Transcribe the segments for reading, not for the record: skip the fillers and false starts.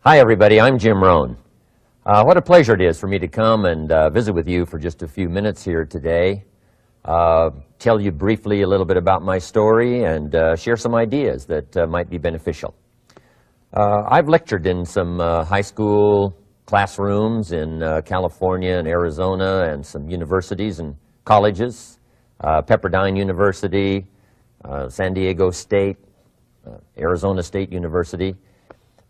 Hi everybody, I'm Jim Rohn. What a pleasure it is for me to come and visit with you for just a few minutes here today. Tell you briefly a little bit about my story and share some ideas that might be beneficial. I've lectured in some high school classrooms in California and Arizona and some universities and colleges, Pepperdine University, San Diego State, Arizona State University.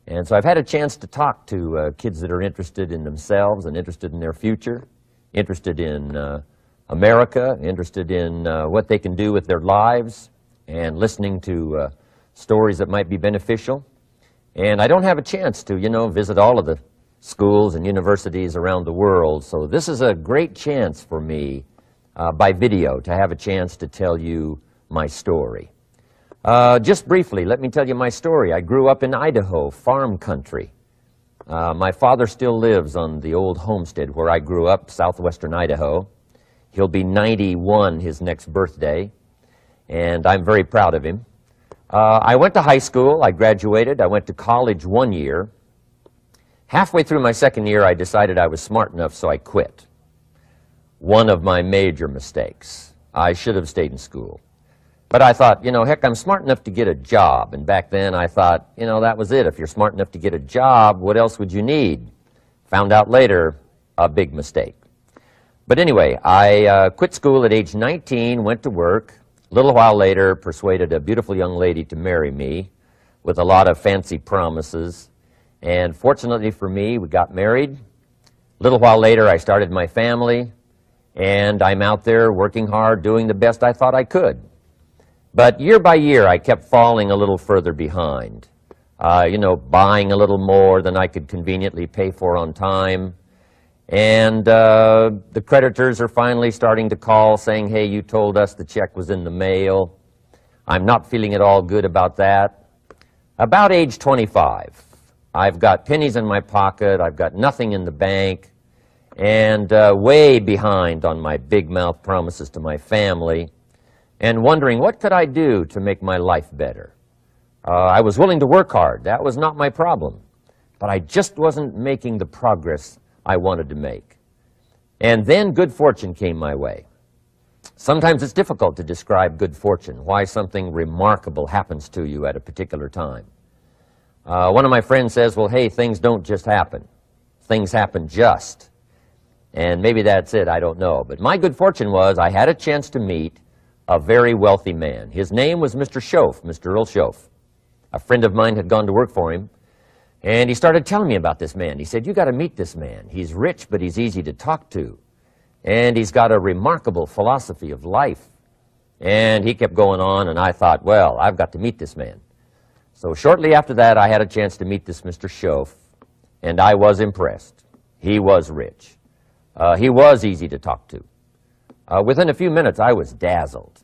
And so I've had a chance to talk to kids that are interested in themselves and interested in their future, interested in America, interested in what they can do with their lives, and listening to stories that might be beneficial. And I don't have a chance to, visit all of the schools and universities around the world, so this is a great chance for me by video to have a chance to tell you my story. Just briefly, let me tell you my story. I grew up in Idaho, farm country. My father still lives on the old homestead where I grew up, southwestern Idaho. He'll be 91 his next birthday, and I'm very proud of him. I went to high school. I graduated. I went to college 1 year. Halfway through my second year, I decided I was smart enough, so I quit. One of my major mistakes. I should have stayed in school. But I thought, heck, I'm smart enough to get a job. And back then I thought, that was it. If you're smart enough to get a job, what else would you need? Found out later, a big mistake. But anyway, I quit school at age 19, went to work. A little while later, persuaded a beautiful young lady to marry me with a lot of fancy promises. And fortunately for me, we got married. A little while later, I started my family. And I'm out there working hard, doing the best I thought I could. But year by year, I kept falling a little further behind, buying a little more than I could conveniently pay for on time. And the creditors are finally starting to call saying, hey, you told us the check was in the mail. I'm not feeling at all good about that. About age 25, I've got pennies in my pocket, I've got nothing in the bank, and way behind on my big mouth promises to my family. And wondering, what could I do to make my life better? I was willing to work hard. That was not my problem. But I just wasn't making the progress I wanted to make. And then good fortune came my way. Sometimes it's difficult to describe good fortune, why something remarkable happens to you at a particular time. One of my friends says, well, hey, things don't just happen. Things happen just. And maybe that's it, I don't know. But my good fortune was I had a chance to meet a very wealthy man. His name was Mr. Schoaf, Mr. Earl Schoaf. A friend of mine had gone to work for him, and he started telling me about this man. He said, you got to meet this man. He's rich, but he's easy to talk to. And he's got a remarkable philosophy of life. And he kept going on, and I thought, well, I've got to meet this man. So shortly after that, I had a chance to meet this Mr. Schoaf, and I was impressed. He was rich. He was easy to talk to. Within a few minutes, I was dazzled.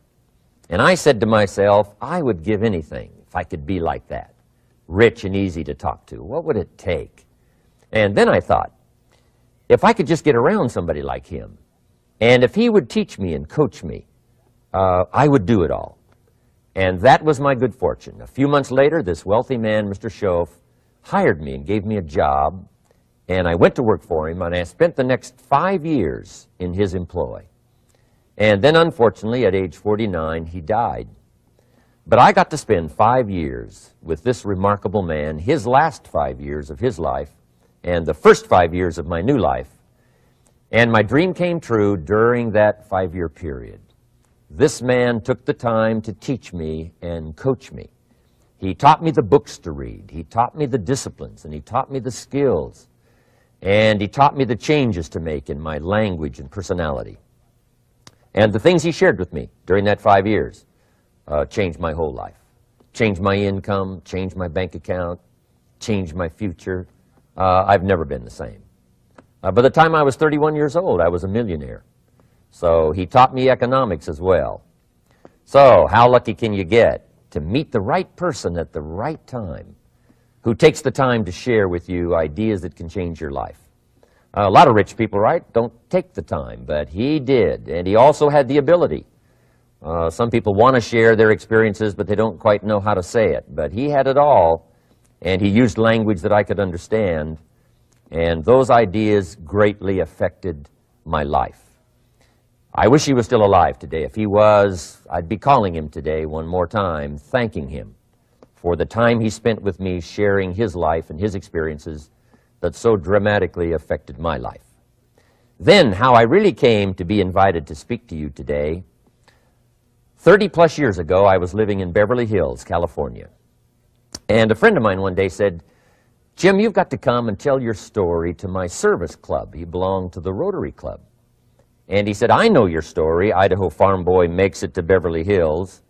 And I said to myself, I would give anything if I could be like that, rich and easy to talk to. What would it take? And then I thought, if I could just get around somebody like him, and if he would teach me and coach me, I would do it all. And that was my good fortune. A few months later, this wealthy man, Mr. Schoaf, hired me and gave me a job, and I went to work for him, and I spent the next 5 years in his employ. And then, unfortunately, at age 49, he died. But I got to spend 5 years with this remarkable man, his last 5 years of his life, and the first 5 years of my new life. And my dream came true during that 5-year period. This man took the time to teach me and coach me. He taught me the books to read. He taught me the disciplines, and he taught me the skills. And he taught me the changes to make in my language and personality. And the things he shared with me during that 5 years changed my whole life. Changed my income, changed my bank account, changed my future. I've never been the same. By the time I was 31 years old, I was a millionaire. So he taught me economics as well. So how lucky can you get to meet the right person at the right time who takes the time to share with you ideas that can change your life? A lot of rich people, right, don't take the time, but he did, and he also had the ability. Some people want to share their experiences, but they don't quite know how to say it. But he had it all, and he used language that I could understand, and those ideas greatly affected my life. I wish he was still alive today. If he was, I'd be calling him today one more time, thanking him for the time he spent with me sharing his life and his experiences that so dramatically affected my life. Then, how I really came to be invited to speak to you today. 30-plus years ago, I was living in Beverly Hills, California. And a friend of mine one day said, "Jim, you've got to come and tell your story to my service club." He belonged to the Rotary Club. And he said, "I know your story. Idaho farm boy makes it to Beverly Hills."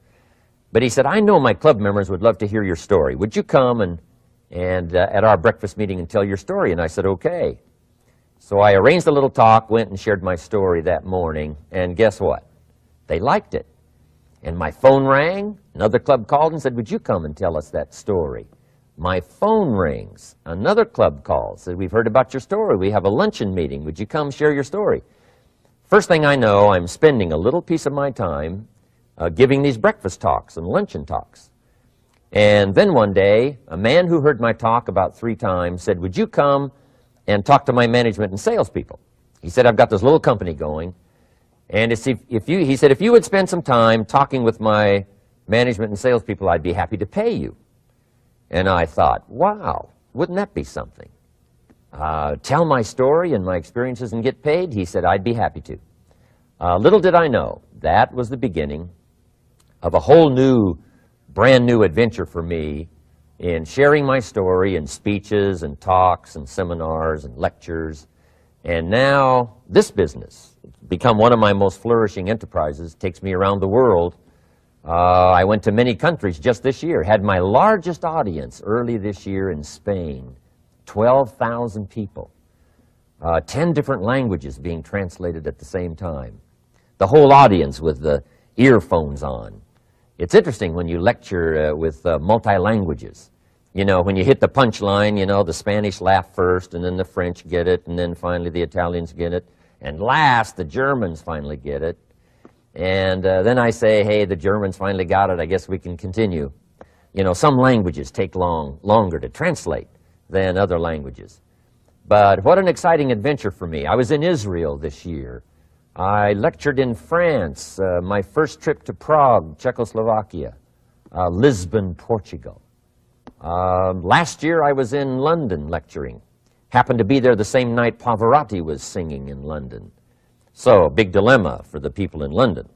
But he said, "I know my club members would love to hear your story. Would you come and at our breakfast meeting and tell your story?" And I said, "Okay." So I arranged a little talk, went and shared my story that morning, and guess what? They liked it. And my phone rang, another club called and said, "Would you come and tell us that story?" My phone rings, another club calls, said, "We've heard about your story. We have a luncheon meeting. Would you come share your story?" First thing I know, I'm spending a little piece of my time giving these breakfast talks and luncheon talks. And then one day, a man who heard my talk about 3 times said, "Would you come and talk to my management and salespeople?" He said, "I've got this little company going, and he said, if you would spend some time talking with my management and salespeople, I'd be happy to pay you." And I thought, wow, wouldn't that be something? Tell my story and my experiences and get paid? He said, "I'd be happy to." Little did I know, that was the beginning of a whole new, brand new adventure for me in sharing my story in speeches and talks and seminars and lectures. And now this business, it's become one of my most flourishing enterprises, takes me around the world. I went to many countries just this year, had my largest audience early this year in Spain, 12,000 people, 10 different languages being translated at the same time. The whole audience with the earphones on. It's interesting when you lecture with multi-languages. You know, when you hit the punchline, you know, the Spanish laugh first, and then the French get it, and then finally the Italians get it, and last, the Germans finally get it. And then I say, "Hey, the Germans finally got it, I guess we can continue." You know, some languages take longer to translate than other languages. But what an exciting adventure for me. I was in Israel this year. I lectured in France, my first trip to Prague, Czechoslovakia, Lisbon, Portugal. Last year I was in London lecturing. Happened to be there the same night Pavarotti was singing in London. So, big dilemma for the people in London.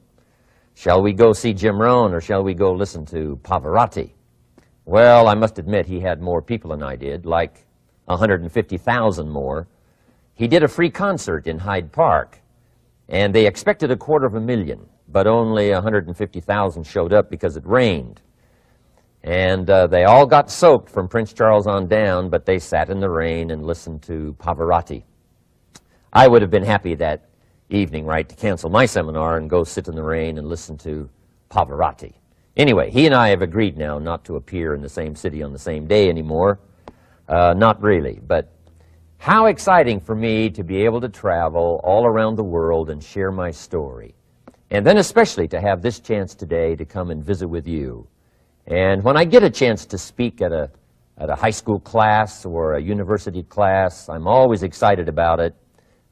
Shall we go see Jim Rohn or shall we go listen to Pavarotti? Well, I must admit he had more people than I did, like 150,000 more. He did a free concert in Hyde Park, and they expected 250,000, but only 150,000 showed up because it rained. And they all got soaked from Prince Charles on down, but they sat in the rain and listened to Pavarotti. I would have been happy that evening, right, to cancel my seminar and go sit in the rain and listen to Pavarotti. Anyway, he and I have agreed now not to appear in the same city on the same day anymore. Not really, but how exciting for me to be able to travel all around the world and share my story. And then especially to have this chance today to come and visit with you. And when I get a chance to speak at a high school class or a university class, I'm always excited about it.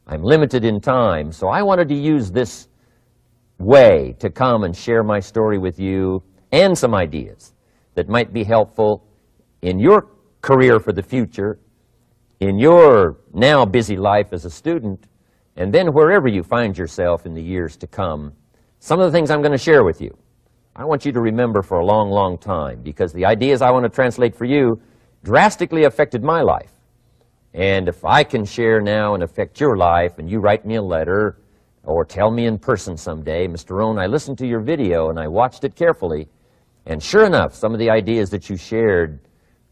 I'm limited in time, so I wanted to use this way to come and share my story with you and some ideas that might be helpful in your career for the future, in your now busy life as a student, and then wherever you find yourself in the years to come. Some of the things I'm going to share with you, I want you to remember for a long, long time, because the ideas I want to translate for you drastically affected my life. And if I can share now and affect your life, and you write me a letter or tell me in person someday, "Mr. Rohn, I listened to your video and I watched it carefully, and sure enough, some of the ideas that you shared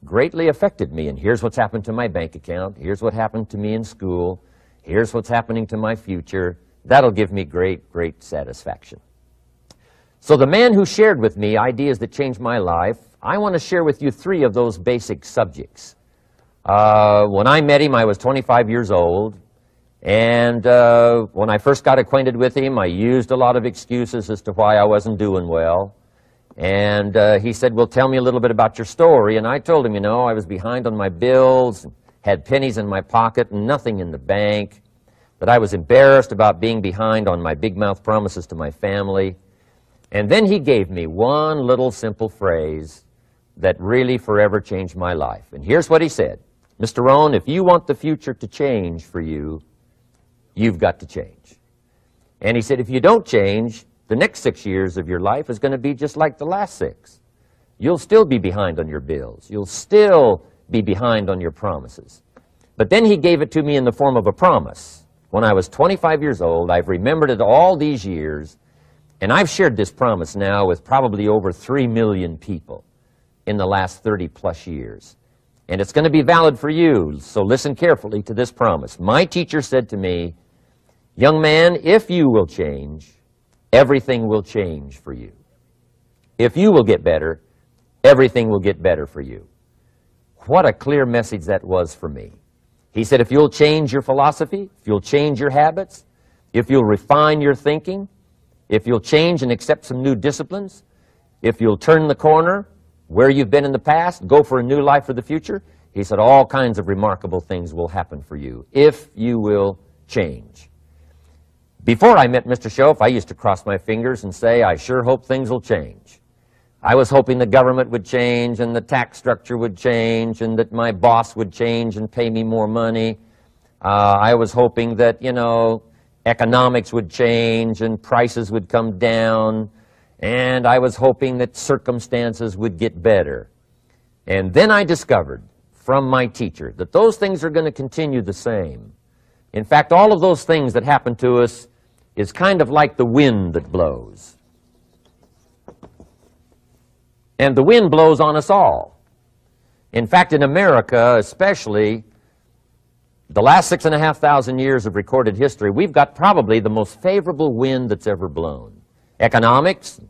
greatly affected me, and here's what's happened to my bank account, here's what happened to me in school, here's what's happening to my future," that'll give me great, great satisfaction. So the man who shared with me ideas that changed my life, I want to share with you 3 of those basic subjects. When I met him, I was 25 years old, and when I first got acquainted with him, I used a lot of excuses as to why I wasn't doing well. And he said, well, tell me a little bit about your story. And I told him, you know, I was behind on my bills, had pennies in my pocket, nothing in the bank, that I was embarrassed about being behind on my big mouth promises to my family. And then he gave me one little simple phrase that really forever changed my life. And here's what he said. Mr. Rohn, if you want the future to change for you, you've got to change. And he said, if you don't change, the next 6 years of your life is going to be just like the last 6. You'll still be behind on your bills. You'll still be behind on your promises. But then he gave it to me in the form of a promise. When I was 25 years old, I've remembered it all these years, and I've shared this promise now with probably over 3 million people in the last 30-plus years. And it's going to be valid for you, so listen carefully to this promise. My teacher said to me, young man, if you will change, everything will change for you. If you will get better, everything will get better for you. What a clear message that was for me. He said, if you'll change your philosophy, if you'll change your habits, if you'll refine your thinking, if you'll change and accept some new disciplines, if you'll turn the corner where you've been in the past, go for a new life for the future, he said, all kinds of remarkable things will happen for you if you will change. Before I met Mr. Shoaff, I used to cross my fingers and say, I sure hope things will change. I was hoping the government would change and the tax structure would change and that my boss would change and pay me more money. I was hoping that, you know, economics would change and prices would come down. And I was hoping that circumstances would get better. And then I discovered from my teacher that those things are going to continue the same. In fact, all of those things that happen to us is kind of like the wind that blows. And the wind blows on us all. In fact, in America especially, the last 6,500 years of recorded history, we've got probably the most favorable wind that's ever blown. Economics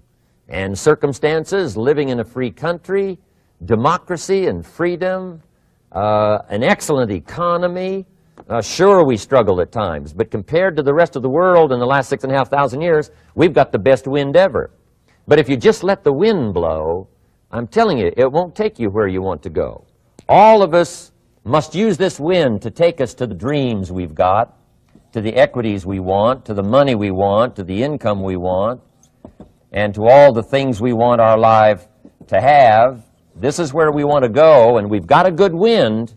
and circumstances, living in a free country, democracy and freedom, an excellent economy. Sure, we struggle at times, but compared to the rest of the world in the last 6,500 years, we've got the best wind ever. But if you just let the wind blow, I'm telling you, it won't take you where you want to go. All of us must use this wind to take us to the dreams we've got, to the equities we want, to the money we want, to the income we want, and to all the things we want our life to have. This is where we want to go, and we've got a good wind,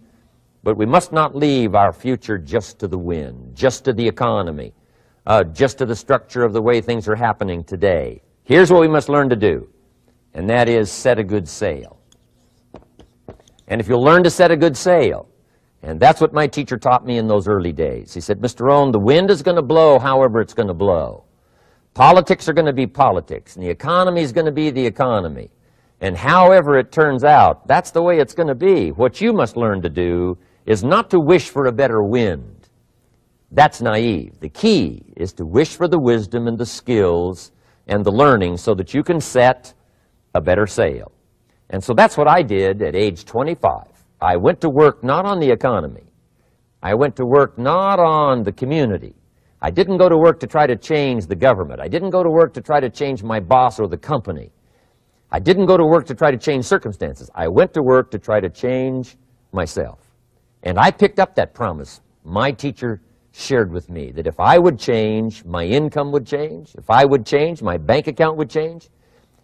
but we must not leave our future just to the wind, just to the economy, just to the structure of the way things are happening today. Here's what we must learn to do, and that is set a good sail. And if you'll learn to set a good sail, and that's what my teacher taught me in those early days. He said, Mr. Rohn, the wind is going to blow however it's going to blow. Politics are going to be politics, and the economy is going to be the economy. And however it turns out, that's the way it's going to be. What you must learn to do is not to wish for a better wind. That's naive. The key is to wish for the wisdom and the skills and the learning so that you can set a better sail. And so that's what I did at age 25. I went to work not on the economy. I went to work not on the community. I didn't go to work to try to change the government. I didn't go to work to try to change my boss or the company. I didn't go to work to try to change circumstances. I went to work to try to change myself. And I picked up that promise my teacher shared with me, that if I would change, my income would change. If I would change, my bank account would change.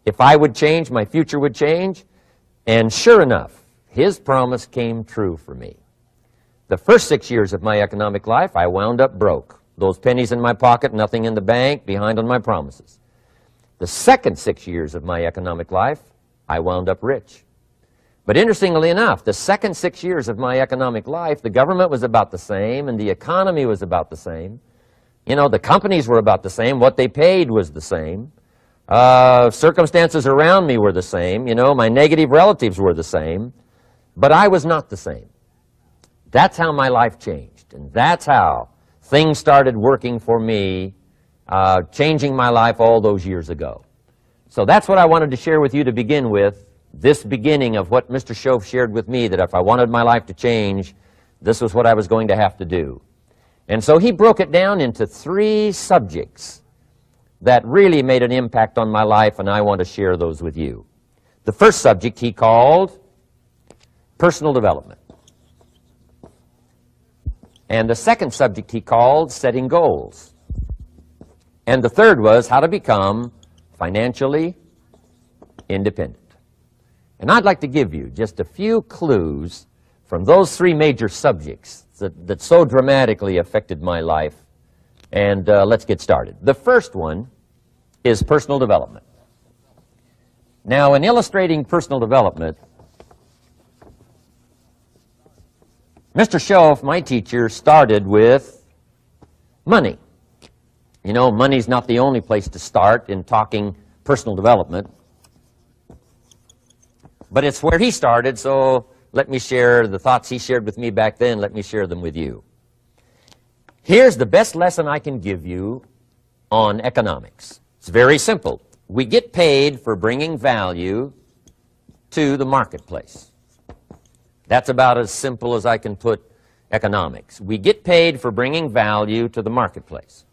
If I would change, my future would change. And sure enough, his promise came true for me. The first 6 years of my economic life, I wound up broke. Those pennies in my pocket, nothing in the bank, behind on my promises. The second 6 years of my economic life, I wound up rich. But interestingly enough, the second 6 years of my economic life, the government was about the same and the economy was about the same. You know, the companies were about the same. What they paid was the same. Circumstances around me were the same. You know, my negative relatives were the same. But I was not the same. That's how my life changed. And that's how things started working for me, changing my life all those years ago. So that's what I wanted to share with you to begin with, this beginning of what Mr. Shoaff shared with me, that if I wanted my life to change, this was what I was going to have to do. And so he broke it down into 3 subjects that really made an impact on my life, and I want to share those with you. The first subject he called personal development. And the second subject he called setting goals. And the third was how to become financially independent. And I'd like to give you just a few clues from those three major subjects that so dramatically affected my life. And let's get started. The first one is personal development. Now, in illustrating personal development, Mr. Schoaf, my teacher, started with money. You know, money's not the only place to start in talking personal development, but it's where he started, so let me share the thoughts he shared with me back then. Let me share them with you. Here's the best lesson I can give you on economics. It's very simple. We get paid for bringing value to the marketplace. That's about as simple as I can put economics. We get paid for bringing value to the marketplace.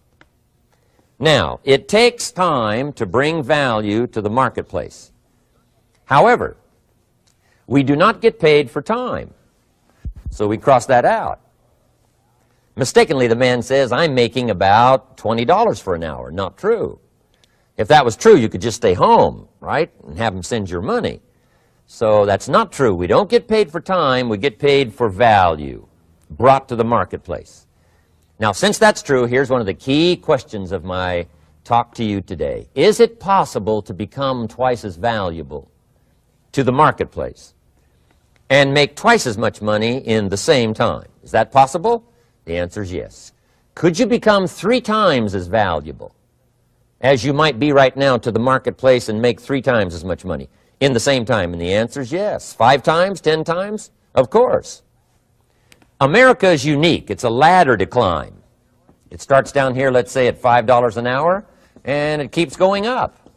Now, it takes time to bring value to the marketplace. However, we do not get paid for time, so we cross that out. Mistakenly, the man says, I'm making about $20 for an hour. Not true. If that was true, you could just stay home, right, and have him send your money. So that's not true. We don't get paid for time. We get paid for value brought to the marketplace. Now, since that's true, here's one of the key questions of my talk to you today. Is it possible to become twice as valuable to the marketplace and make twice as much money in the same time? Is that possible? The answer is yes. Could you become 3 times as valuable as you might be right now to the marketplace and make 3 times as much money in the same time? And the answer is yes. 5 times, 10 times? Of course. America is unique. It's a ladder to climb. It starts down here, let's say, at $5 an hour, and it keeps going up.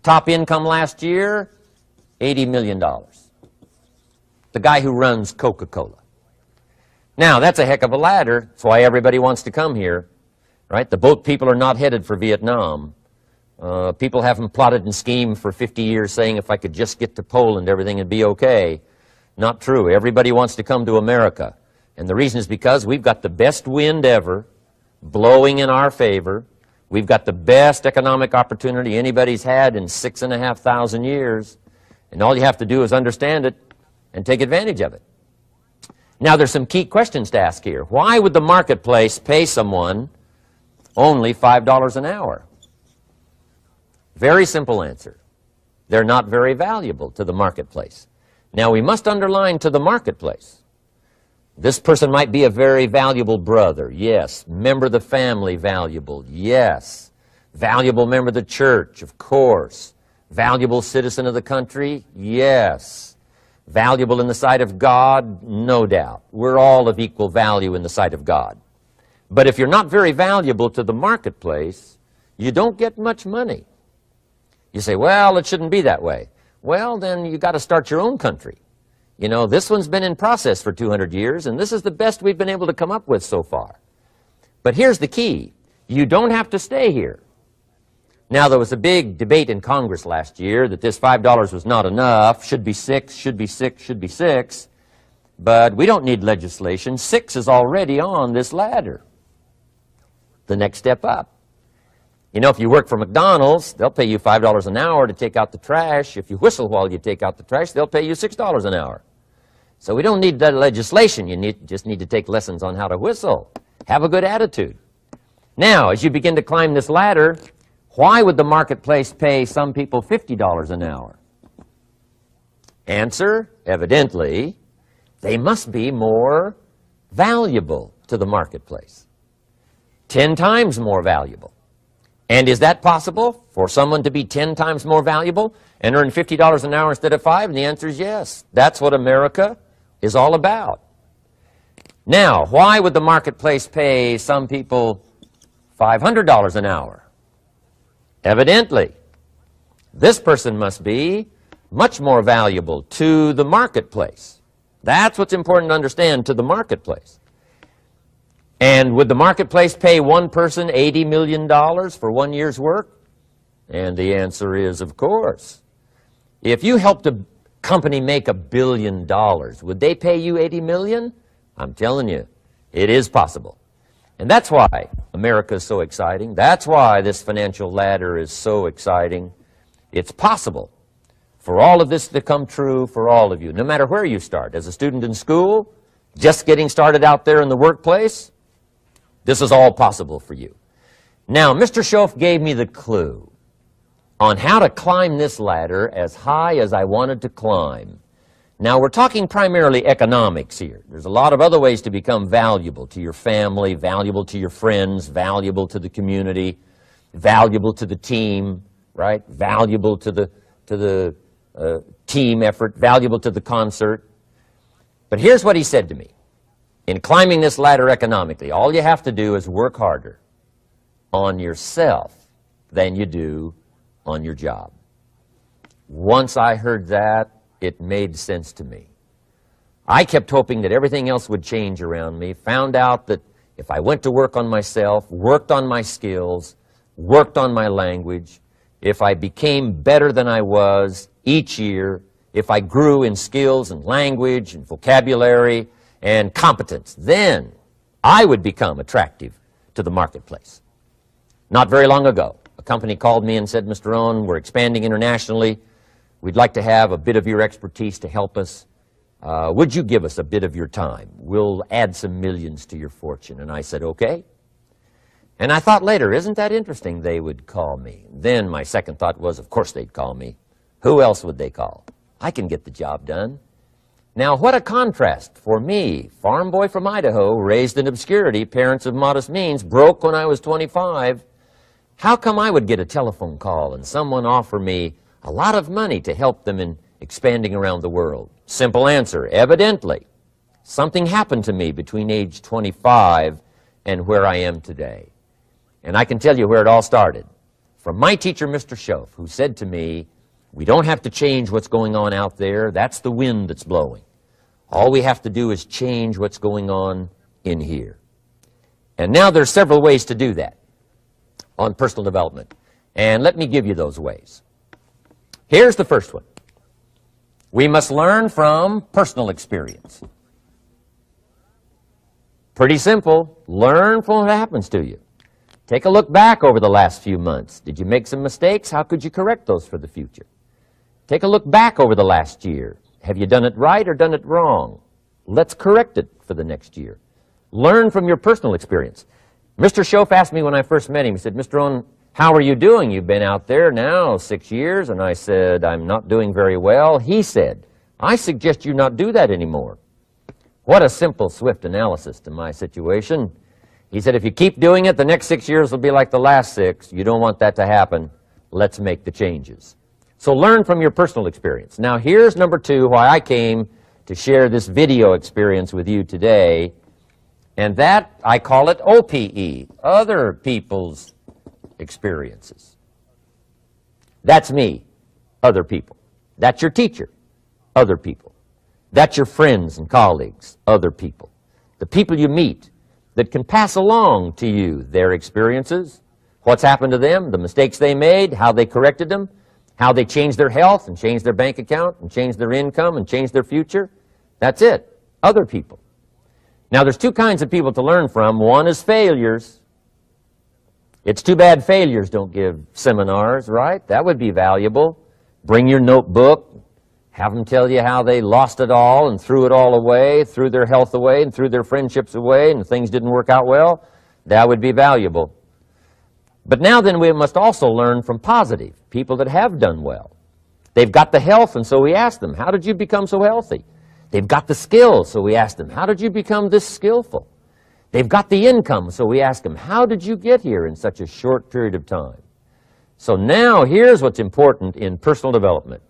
Top income last year, $80 million. The guy who runs Coca-Cola. Now, that's a heck of a ladder. That's why everybody wants to come here, right? The boat people are not headed for Vietnam. People haven't plotted and schemed for 50 years saying if I could just get to Poland, everything would be okay. Not true. Everybody wants to come to America. And the reason is because we've got the best wind ever blowing in our favor. We've got the best economic opportunity anybody's had in 6,500 years. And all you have to do is understand it and take advantage of it. Now, there's some key questions to ask here. Why would the marketplace pay someone only $5 an hour? Very simple answer. They're not very valuable to the marketplace. Now, we must underline to the marketplace. This person might be a very valuable brother, yes. Member of the family, valuable, yes. Valuable member of the church, of course. Valuable citizen of the country, yes. Valuable in the sight of God, no doubt. We're all of equal value in the sight of God. But if you're not very valuable to the marketplace, you don't get much money. You say, well, it shouldn't be that way. Well, then you got to start your own country. You know, this one's been in process for 200 years, and this is the best we've been able to come up with so far. But here's the key. You don't have to stay here. Now, there was a big debate in Congress last year that this $5 was not enough, should be 6, should be 6, should be 6. But we don't need legislation. 6 is already on this ladder. The next step up. You know, if you work for McDonald's, they'll pay you $5 an hour to take out the trash. If you whistle while you take out the trash, they'll pay you $6 an hour. So we don't need legislation. You just need to take lessons on how to whistle. Have a good attitude. Now, as you begin to climb this ladder, why would the marketplace pay some people $50 an hour? Answer, evidently, they must be more valuable to the marketplace. 10 times more valuable. And is that possible for someone to be 10 times more valuable and earn $50 an hour instead of 5? And the answer is yes. That's what America is all about. Now, why would the marketplace pay some people $500 an hour? Evidently, this person must be much more valuable to the marketplace. That's what's important to understand, to the marketplace. And would the marketplace pay one person $80 million for 1 year's work? And the answer is, of course. If you helped a company make $1 billion, would they pay you $80 million? I'm telling you, it is possible. And that's why America is so exciting. That's why this financial ladder is so exciting. It's possible for all of this to come true for all of you, no matter where you start. As a student in school, just getting started out there in the workplace, this is all possible for you. Now, Mr. Shoaff gave me the clue on how to climb this ladder as high as I wanted to climb. Now, we're talking primarily economics here. There's a lot of other ways to become valuable to your family, valuable to your friends, valuable to the community, valuable to the team, right? Valuable to the team effort, valuable to the concert. But here's what he said to me. In climbing this ladder economically, all you have to do is work harder on yourself than you do on your job. Once I heard that, it made sense to me. I kept hoping that everything else would change around me, found out that if I went to work on myself, worked on my skills, worked on my language, if I became better than I was each year, if I grew in skills and language and vocabulary and competence, then I would become attractive to the marketplace. Not very long ago, a company called me and said, Mr. Rohn, we're expanding internationally. We'd like to have a bit of your expertise to help us. Would you give us a bit of your time? We'll add some millions to your fortune. And I said, okay. And I thought later, isn't that interesting? They would call me. Then my second thought was, of course they'd call me. Who else would they call? I can get the job done. Now, what a contrast for me, farm boy from Idaho, raised in obscurity, parents of modest means, broke when I was 25. How come I would get a telephone call and someone offer me a lot of money to help them in expanding around the world? Simple answer, evidently. Something happened to me between age 25 and where I am today. And I can tell you where it all started. From my teacher, Mr. Shoaff, who said to me, we don't have to change what's going on out there. That's the wind that's blowing. All we have to do is change what's going on in here. And now there's several ways to do that on personal development. And let me give you those ways. Here's the first one. We must learn from personal experience. Pretty simple. Learn from what happens to you. Take a look back over the last few months. Did you make some mistakes? How could you correct those for the future? Take a look back over the last year. Have you done it right or done it wrong? Let's correct it for the next year. Learn from your personal experience. Mr. Shoaff asked me when I first met him, he said, Mr. Rohn, how are you doing? You've been out there now 6 years. And I said, I'm not doing very well. He said, I suggest you not do that anymore. What a simple, swift analysis to my situation. He said, if you keep doing it, the next 6 years will be like the last 6. You don't want that to happen. Let's make the changes. So learn from your personal experience. Now here's number 2, why I came to share this video experience with you today. And that, I call it OPE, other people's experiences. That's me, other people. That's your teacher, other people. That's your friends and colleagues, other people. The people you meet that can pass along to you their experiences, what's happened to them, the mistakes they made, how they corrected them, how they changed their health and changed their bank account and changed their income and changed their future. That's it, other people. Now, there's 2 kinds of people to learn from. One is failures. It's too bad failures don't give seminars, right? That would be valuable. Bring your notebook, have them tell you how they lost it all and threw it all away, threw their health away and threw their friendships away and things didn't work out well. That would be valuable. But now then we must also learn from positive, people that have done well. They've got the health, and so we ask them, how did you become so healthy? They've got the skills, so we ask them, how did you become this skillful? They've got the income, so we ask them, how did you get here in such a short period of time? So now here's what's important in personal development.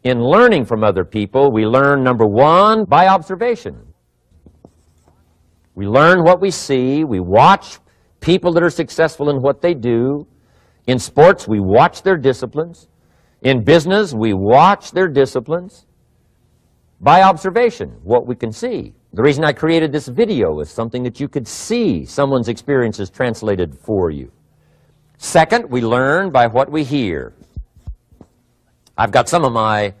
In learning from other people, we learn, number 1, by observation. We learn what we see. We watch people that are successful in what they do. In sports, we watch their disciplines. In business, we watch their disciplines. By observation, what we can see, The reason I created this video is something that you could see someone's experiences translated for you. Second, we learn by what we hear. I've got some of my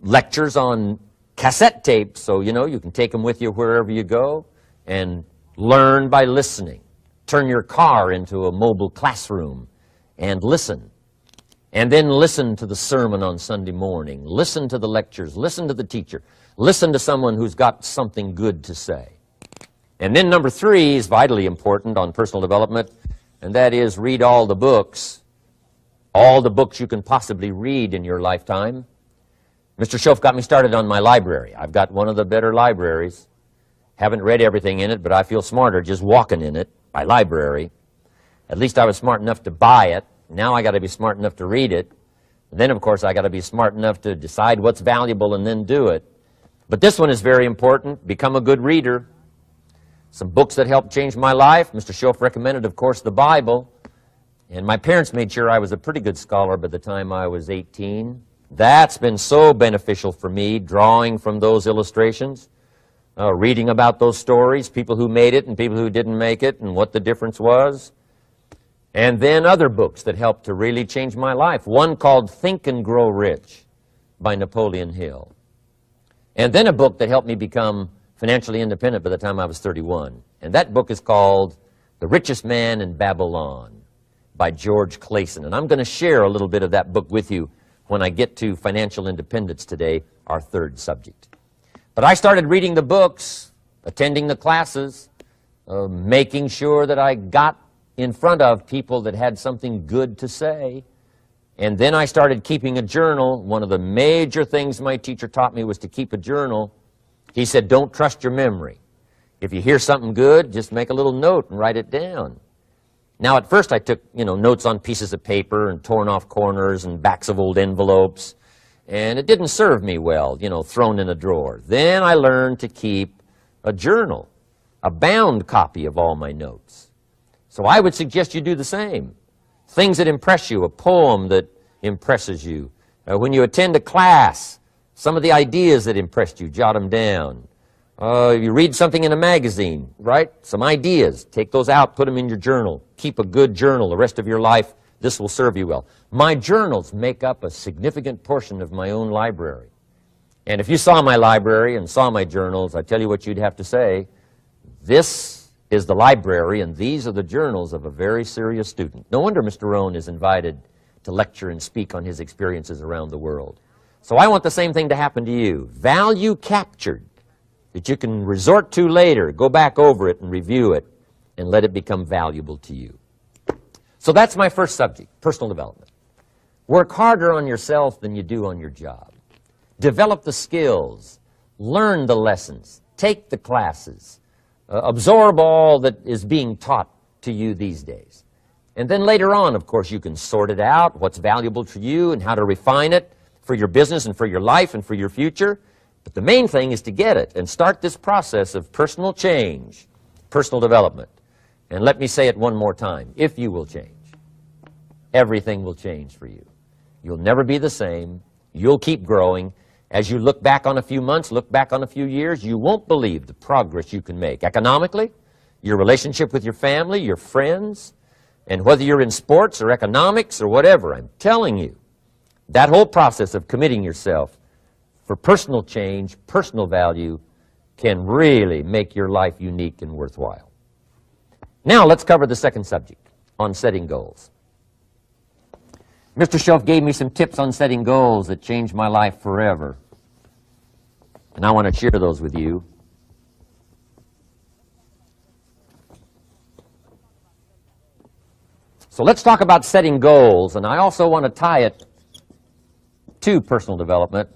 lectures on cassette tapes, so you can take them with you wherever you go and learn by listening. Turn your car into a mobile classroom and listen. And then listen to the sermon on Sunday morning. Listen to the lectures. Listen to the teacher. Listen to someone who's got something good to say. And then number 3 is vitally important on personal development, and that is read all the books you can possibly read in your lifetime. Mr. Schoaf got me started on my library. I've got one of the better libraries. Haven't read everything in it, but I feel smarter just walking in it, my library. At least I was smart enough to buy it. Now I got to be smart enough to read it. And then, of course, I got to be smart enough to decide what's valuable and then do it. But this one is very important. Become a good reader. Some books that helped change my life. Mr. Schoaf recommended, of course, the Bible. And my parents made sure I was a pretty good scholar by the time I was 18. That's been so beneficial for me, drawing from those illustrations, reading about those stories, people who made it and people who didn't make it, and what the difference was. And then other books that helped to really change my life. One called Think and Grow Rich by Napoleon Hill. And then a book that helped me become financially independent by the time I was 31. And that book is called The Richest Man in Babylon by George Clason. And I'm going to share a little bit of that book with you when I get to financial independence today, our 3rd subject. But I started reading the books, attending the classes, making sure that I got in front of people that had something good to say. And then I started keeping a journal. One of the major things my teacher taught me was to keep a journal. He said, don't trust your memory. If you hear something good, just make a little note and write it down. Now, at first I took, notes on pieces of paper and torn off corners and backs of old envelopes. And it didn't serve me well, thrown in a drawer. Then I learned to keep a journal, a bound copy of all my notes. So I would suggest you do the same. Things that impress you, a poem that impresses you. When you attend a class, some of the ideas that impressed you, jot them down. You read something in a magazine, right? Some ideas, take those out, put them in your journal. Keep a good journal the rest of your life. This will serve you well. My journals make up a significant portion of my own library. And if you saw my library and saw my journals, I tell you what you'd have to say. This is the library, and these are the journals of a very serious student. No wonder Mr. Rohn is invited to lecture and speak on his experiences around the world. So I want the same thing to happen to you. Value captured that you can resort to later, go back over it and review it, and let it become valuable to you. So that's my first subject, personal development. Work harder on yourself than you do on your job. Develop the skills, learn the lessons, take the classes, absorb all that is being taught to you these days. And then later on, of course, you can sort it out, what's valuable to you and how to refine it for your business and for your life and for your future. But the main thing is to get it and start this process of personal change, personal development. And let me say it one more time. If you will change, everything will change for you. You'll never be the same. You'll keep growing. As you look back on a few months, look back on a few years, you won't believe the progress you can make. Economically, your relationship with your family, your friends, and whether you're in sports or economics or whatever, I'm telling you, that whole process of committing yourself for personal change, personal value, can really make your life unique and worthwhile. Now let's cover the second subject, on setting goals. Mr. Schoaf gave me some tips on setting goals that changed my life forever. And I want to share those with you. So let's talk about setting goals, and I also want to tie it to personal development,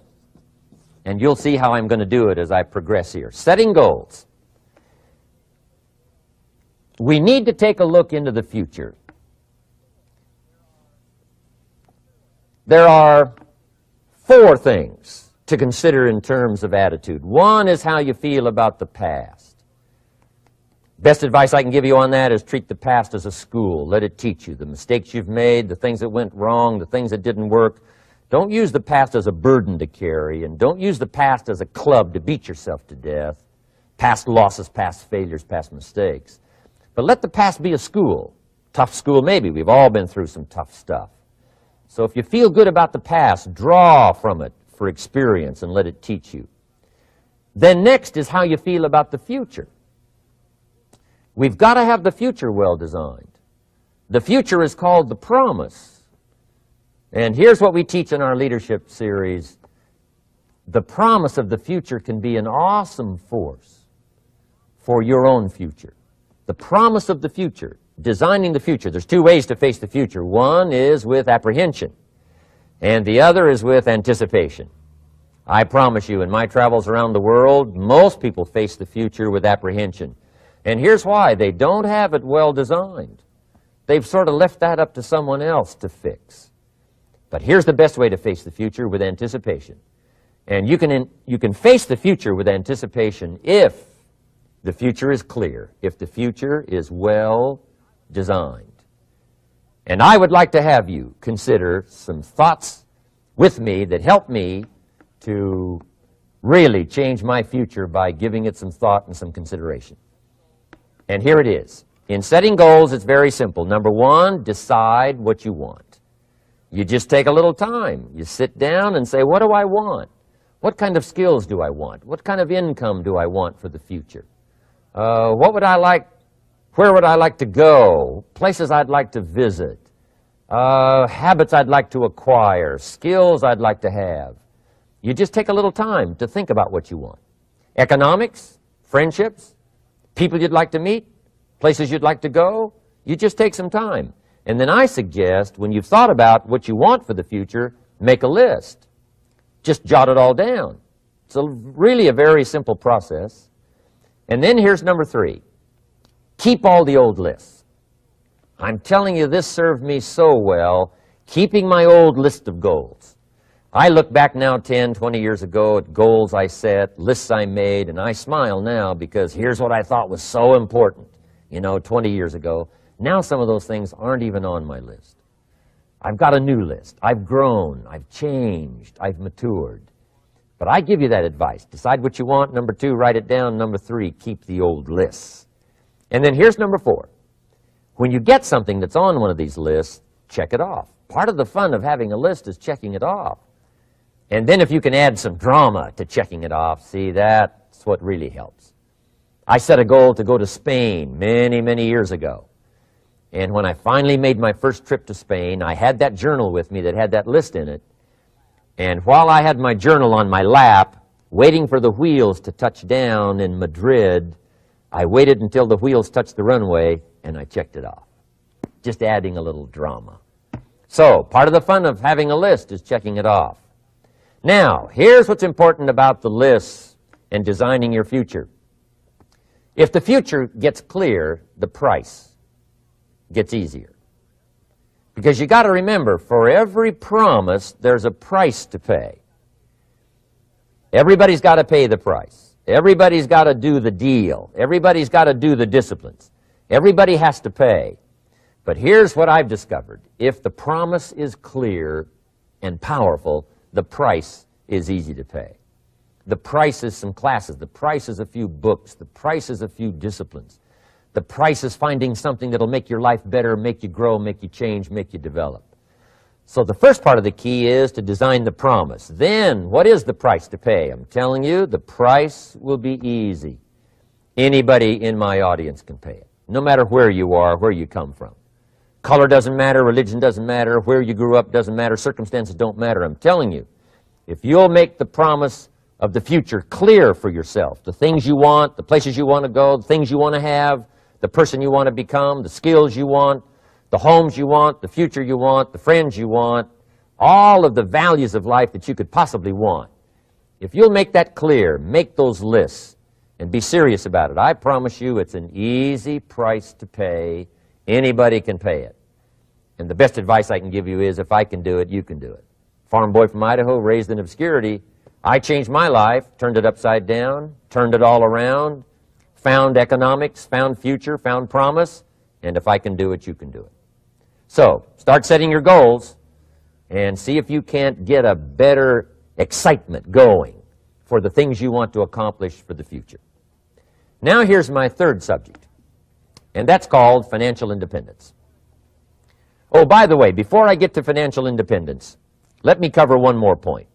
and you'll see how I'm going to do it as I progress here. Setting goals. We need to take a look into the future. There are 4 things to consider in terms of attitude. One is how you feel about the past. Best advice I can give you on that is treat the past as a school. Let it teach you the mistakes you've made, the things that went wrong, the things that didn't work. Don't use the past as a burden to carry, and don't use the past as a club to beat yourself to death. past losses, past failures, past mistakes. But let the past be a school. Tough school maybe. We've all been through some tough stuff. So if you feel good about the past, draw from it for experience and let it teach you. Then next is how you feel about the future. We've got to have the future well designed. The future is called the promise. And here's what we teach in our leadership series. The promise of the future can be an awesome force for your own future. The promise of the future, designing the future. There's two ways to face the future. One is with apprehension, and the other is with anticipation. I promise you, in my travels around the world, most people face the future with apprehension. And here's why. They don't have it well designed. They've sort of left that up to someone else to fix. But here's the best way to face the future, with anticipation. And you can face the future with anticipation if the future is clear, if the future is well designed. And I would like to have you consider some thoughts with me that help me to really change my future by giving it some thought and some consideration. And here it is. In setting goals, it's very simple. Number one, decide what you want. You just take a little time. You sit down and say, what do I want? What kind of skills do I want? What kind of income do I want for the future? What would I like? Where would I like to go? Places I'd like to visit. Habits I'd like to acquire. Skills I'd like to have. You just take a little time to think about what you want. Economics, friendships, people you'd like to meet, places you'd like to go. You just take some time. And then I suggest, when you've thought about what you want for the future, make a list. Just jot it all down. It's really a very simple process. And then here's number three. Keep all the old lists. I'm telling you, this served me so well, keeping my old list of goals. I look back now 10, 20 years ago at goals I set, lists I made, and I smile now because here's what I thought was so important, 20 years ago. Now some of those things aren't even on my list. I've got a new list. I've grown. I've changed. I've matured. But I give you that advice. Decide what you want. Number two, write it down. Number three, keep the old lists. And then here's number four. When you get something that's on one of these lists, check it off. Part of the fun of having a list is checking it off. And then if you can add some drama to checking it off, see, that's what really helps. I set a goal to go to Spain many, many years ago. And when I finally made my first trip to Spain, I had that journal with me that had that list in it. And while I had my journal on my lap, waiting for the wheels to touch down in Madrid, I waited until the wheels touched the runway, and I checked it off. Just adding a little drama. So, part of the fun of having a list is checking it off. Now, here's what's important about the lists and designing your future. If the future gets clear, the price gets easier. Because you got to remember, for every promise, there's a price to pay. Everybody's got to pay the price. Everybody's got to do the deal. Everybody's got to do the disciplines. Everybody has to pay. But here's what I've discovered. If the promise is clear and powerful, the price is easy to pay. The price is some classes. The price is a few books. The price is a few disciplines. The price is finding something that'll make your life better, make you grow, make you change, make you develop. So the first part of the key is to design the promise. Then, what is the price to pay? I'm telling you, the price will be easy. Anybody in my audience can pay it, no matter where you are, where you come from. Color doesn't matter, religion doesn't matter, where you grew up doesn't matter, circumstances don't matter. I'm telling you, if you'll make the promise of the future clear for yourself, the things you want, the places you want to go, the things you want to have, the person you want to become, the skills you want, the homes you want, the future you want, the friends you want, all of the values of life that you could possibly want. If you'll make that clear, make those lists, and be serious about it, I promise you it's an easy price to pay. Anybody can pay it. And the best advice I can give you is, if I can do it, you can do it. Farm boy from Idaho, raised in obscurity, I changed my life, turned it upside down, turned it all around, found economics, found future, found promise, and if I can do it, you can do it. So, start setting your goals and see if you can't get a better excitement going for the things you want to accomplish for the future. Now here's my third subject, and that's called financial independence. Oh, by the way, before I get to financial independence, let me cover one more point.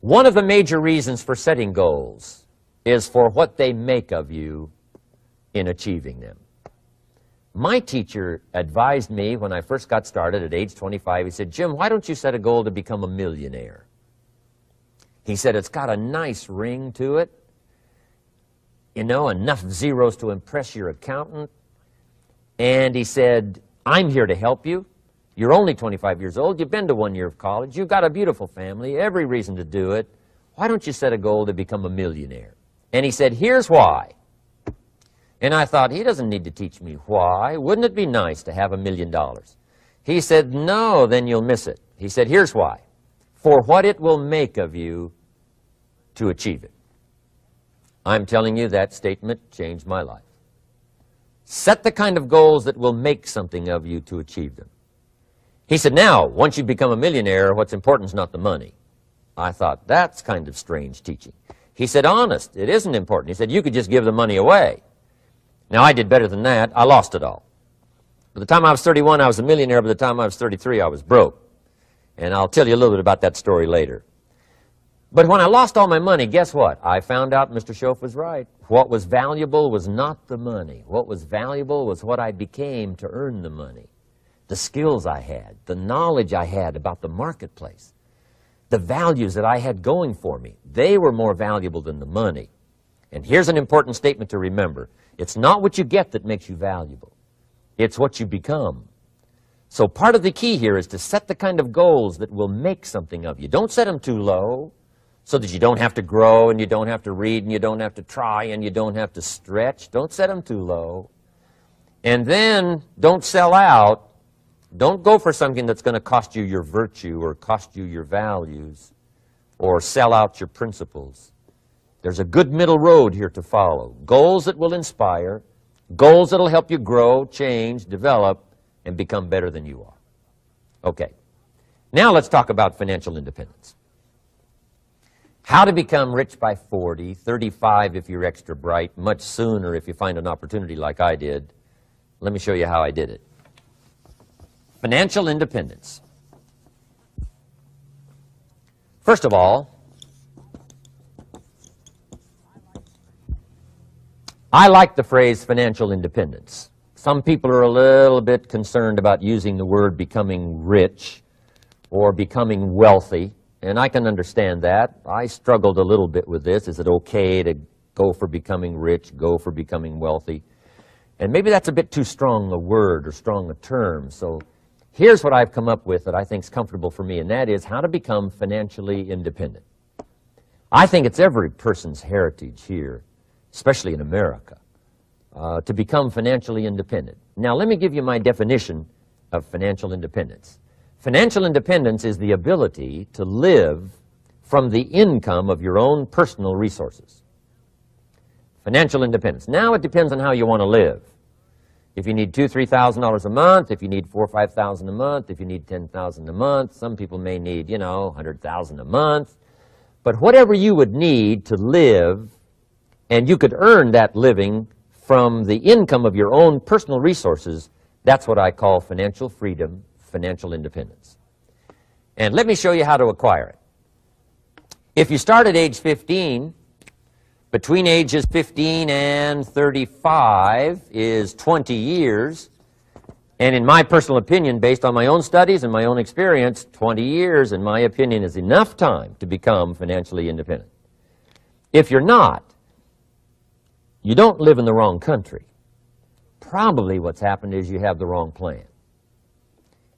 One of the major reasons for setting goals is for what they make of you in achieving them. My teacher advised me when I first got started at age 25, he said, "Jim, why don't you set a goal to become a millionaire?" He said, "It's got a nice ring to it, you know, enough zeros to impress your accountant." And he said, "I'm here to help you. You're only 25 years old. You've been to 1 year of college. You've got a beautiful family, every reason to do it. Why don't you set a goal to become a millionaire?" And he said, "Here's why." And I thought, he doesn't need to teach me why. Wouldn't it be nice to have $1 million? He said, "No, then you'll miss it." He said, "Here's why. For what it will make of you to achieve it." I'm telling you, that statement changed my life. Set the kind of goals that will make something of you to achieve them. He said, "Now, once you become a millionaire, what's important is not the money." I thought, that's kind of strange teaching. He said, "Honest, it isn't important." He said, "You could just give the money away." Now, I did better than that. I lost it all. By the time I was 31, I was a millionaire. By the time I was 33, I was broke. And I'll tell you a little bit about that story later. But when I lost all my money, guess what? I found out Mr. Schoaf was right. What was valuable was not the money. What was valuable was what I became to earn the money. The skills I had, the knowledge I had about the marketplace, the values that I had going for me. They were more valuable than the money. And here's an important statement to remember. It's not what you get that makes you valuable. It's what you become. So part of the key here is to set the kind of goals that will make something of you. Don't set them too low so that you don't have to grow and you don't have to read and you don't have to try and you don't have to stretch. Don't set them too low. And then don't sell out. Don't go for something that's going to cost you your virtue or cost you your values or sell out your principles. There's a good middle road here to follow. Goals that will inspire, goals that will help you grow, change, develop, and become better than you are. Okay. Now let's talk about financial independence. How to become rich by 40, 35 if you're extra bright, much sooner if you find an opportunity like I did. Let me show you how I did it. Financial independence. First of all, I like the phrase financial independence. Some people are a little bit concerned about using the word becoming rich or becoming wealthy, and I can understand that. I struggled a little bit with this. Is it okay to go for becoming rich, go for becoming wealthy? And maybe that's a bit too strong a word or strong a term. So here's what I've come up with that I think is comfortable for me, and that is how to become financially independent. I think it's every person's heritage here, especially in America, to become financially independent. Now, let me give you my definition of financial independence. Financial independence is the ability to live from the income of your own personal resources. Financial independence. Now, it depends on how you want to live. If you need $2,000, $3,000 a month, if you need $4,000 or $5,000 a month, if you need $10,000 a month, some people may need, $100,000 a month. But whatever you would need to live, and you could earn that living from the income of your own personal resources, that's what I call financial freedom, financial independence. And let me show you how to acquire it. If you start at age 15, between ages 15 and 35 is 20 years. And in my personal opinion, based on my own studies and my own experience, 20 years, in my opinion, is enough time to become financially independent. If you're not, you don't live in the wrong country. Probably what's happened is you have the wrong plan.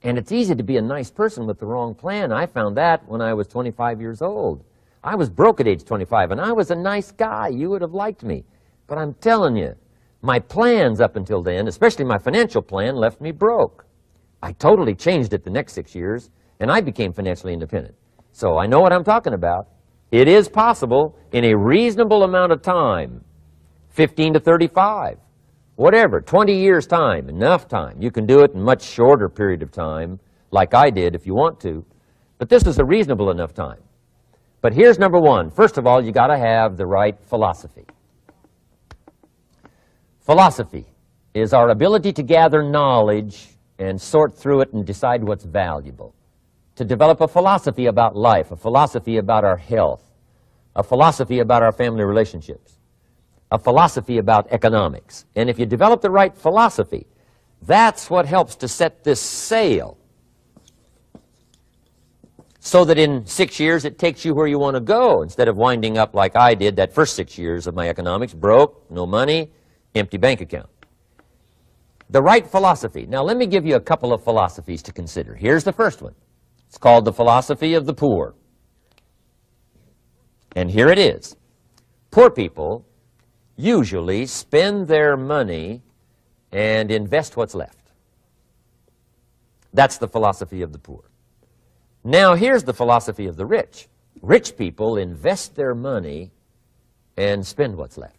And it's easy to be a nice person with the wrong plan. I found that when I was 25 years old. I was broke at age 25, and I was a nice guy. You would have liked me. But I'm telling you, my plans up until then, especially my financial plan, left me broke. I totally changed it the next 6 years, and I became financially independent. So I know what I'm talking about. It is possible in a reasonable amount of time, 15 to 35, whatever, 20 years' time, enough time. You can do it in a much shorter period of time, like I did if you want to. But this is a reasonable enough time. But here's number one. First of all, you got to have the right philosophy. Philosophy is our ability to gather knowledge and sort through it and decide what's valuable. To develop a philosophy about life, a philosophy about our health, a philosophy about our family relationships, a philosophy about economics. And if you develop the right philosophy, that's what helps to set this sail so that in 6 years it takes you where you want to go instead of winding up like I did that first 6 years of my economics, broke, no money, empty bank account. The right philosophy. Now let me give you a couple of philosophies to consider. Here's the first one. It's called the philosophy of the poor. And here it is. Poor people usually spend their money and invest what's left. That's the philosophy of the poor. Now here's the philosophy of the rich. Rich people invest their money and spend what's left.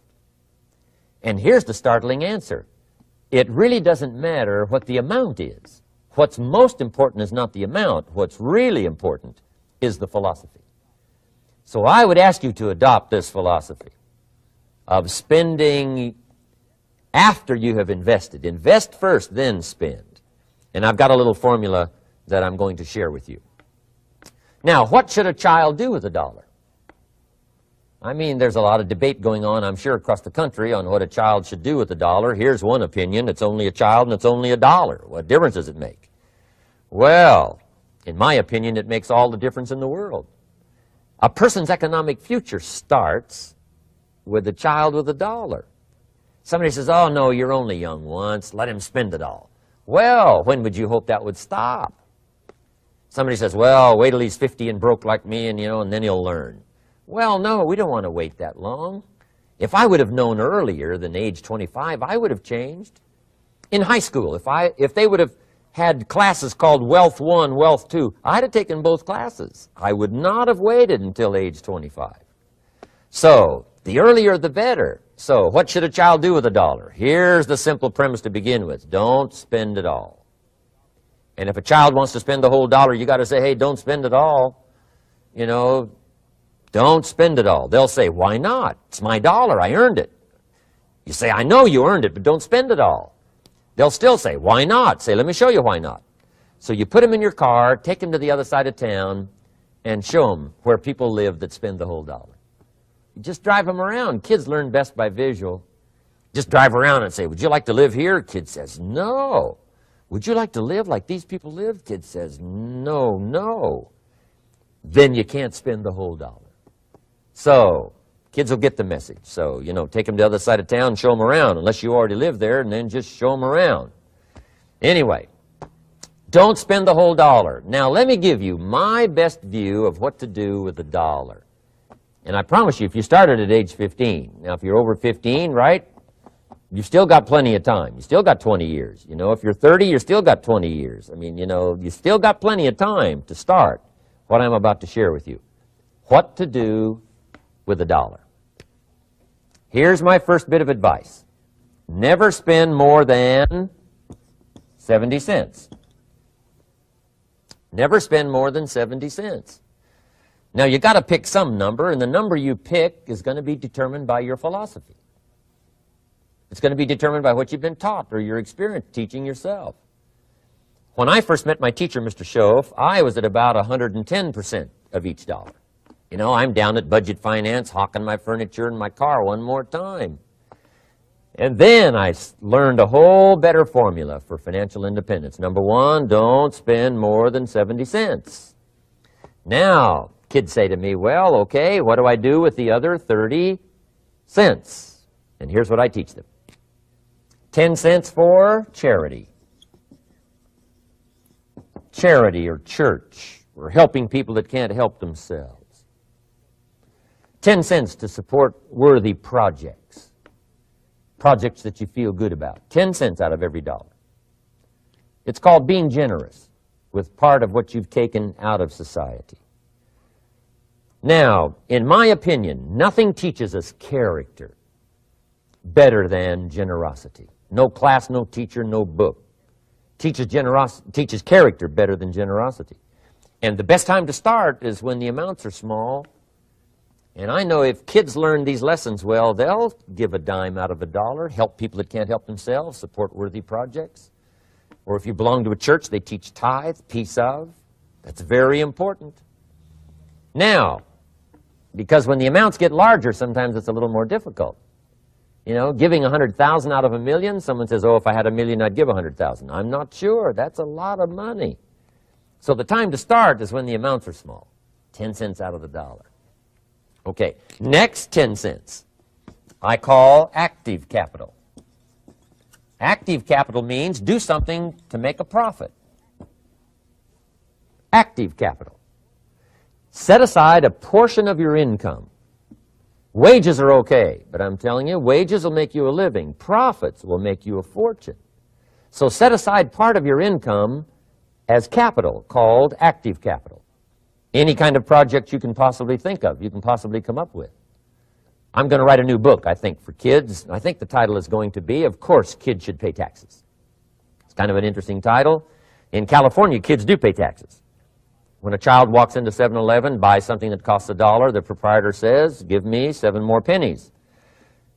And here's the startling answer. It really doesn't matter what the amount is. What's most important is not the amount. What's really important is the philosophy. So I would ask you to adopt this philosophy of spending after you have invested. Invest first, then spend. And I've got a little formula that I'm going to share with you. Now, what should a child do with $1? I mean, there's a lot of debate going on, I'm sure, across the country on what a child should do with $1. Here's one opinion. It's only a child and it's only $1. What difference does it make? Well, in my opinion, it makes all the difference in the world. A person's economic future starts with a child with $1. Somebody says, oh, no, you're only young once. Let him spend it all. Well, when would you hope that would stop? Somebody says, well, wait till he's 50 and broke like me, and, and then he'll learn. Well, no, we don't want to wait that long. If I would have known earlier than age 25, I would have changed. In high school, if they would have had classes called Wealth 1, Wealth 2, I'd have taken both classes. I would not have waited until age 25. So, the earlier the better. So, what should a child do with $1? Here's the simple premise to begin with. Don't spend it all. And if a child wants to spend the whole $1, you got to say, hey, don't spend it all. Don't spend it all. They'll say, why not? It's my $1. I earned it. You say, I know you earned it, but don't spend it all. They'll still say, why not? Say, let me show you why not. So you put them in your car, take them to the other side of town, and show them where people live that spend the whole $1. You just drive them around. Kids learn best by visual. Just drive around and say, would you like to live here? Kid says, no. Would you like to live like these people live? Kid says, no, no. Then you can't spend the whole $1. So, kids will get the message. So, take them to the other side of town, show them around, unless you already live there, and then just show them around. Anyway, don't spend the whole $1. Now, let me give you my best view of what to do with $1. And I promise you, if you started at age 15, now if you're over 15, right, you've still got plenty of time. You still got 20 years. If you're 30, you've still got 20 years. I mean, you still got plenty of time to start what I'm about to share with you. What to do with $1. Here's my first bit of advice. Never spend more than 70 cents. Never spend more than 70 cents. Now, you got to pick some number, and the number you pick is going to be determined by your philosophy. It's going to be determined by what you've been taught or your experience teaching yourself. When I first met my teacher, Mr. Schoaf, I was at about 110% of each $1. I'm down at budget finance, hawking my furniture and my car one more time. And then I learned a whole better formula for financial independence. Number one, don't spend more than 70 cents. Now, kids say to me, well, okay, what do I do with the other 30 cents? And here's what I teach them. 10 cents for charity. Charity or church, or helping people that can't help themselves. 10 cents to support worthy projects. Projects that you feel good about. 10 cents out of every $1. It's called being generous with part of what you've taken out of society. Now, in my opinion, nothing teaches us character better than generosity. No class, no teacher, no book teaches character better than generosity. And the best time to start is when the amounts are small And I know if kids learn these lessons well, they'll give a dime out of a dollar, help people that can't help themselves, support worthy projects. Or if you belong to a church, they teach tithe, piece of. That's very important. Now, because when the amounts get larger, sometimes it's a little more difficult. You know, giving 100,000 out of a million, someone says, oh, if I had a million, I'd give 100,000. I'm not sure. That's a lot of money. So the time to start is when the amounts are small, 10 cents out of the dollar. Okay, next 10 cents, I call active capital. Active capital means do something to make a profit. Active capital. Set aside a portion of your income. Wages are okay, but I'm telling you, wages will make you a living. Profits will make you a fortune. So set aside part of your income as capital, called active capital. Any kind of project you can possibly think of, you can possibly come up with. I'm going to write a new book, I think, for kids. I think the title is going to be, Of Course, Kids Should Pay Taxes. It's kind of an interesting title. In California, kids do pay taxes. When a child walks into 7-Eleven, buys something that costs $1, the proprietor says, give me 7 more pennies.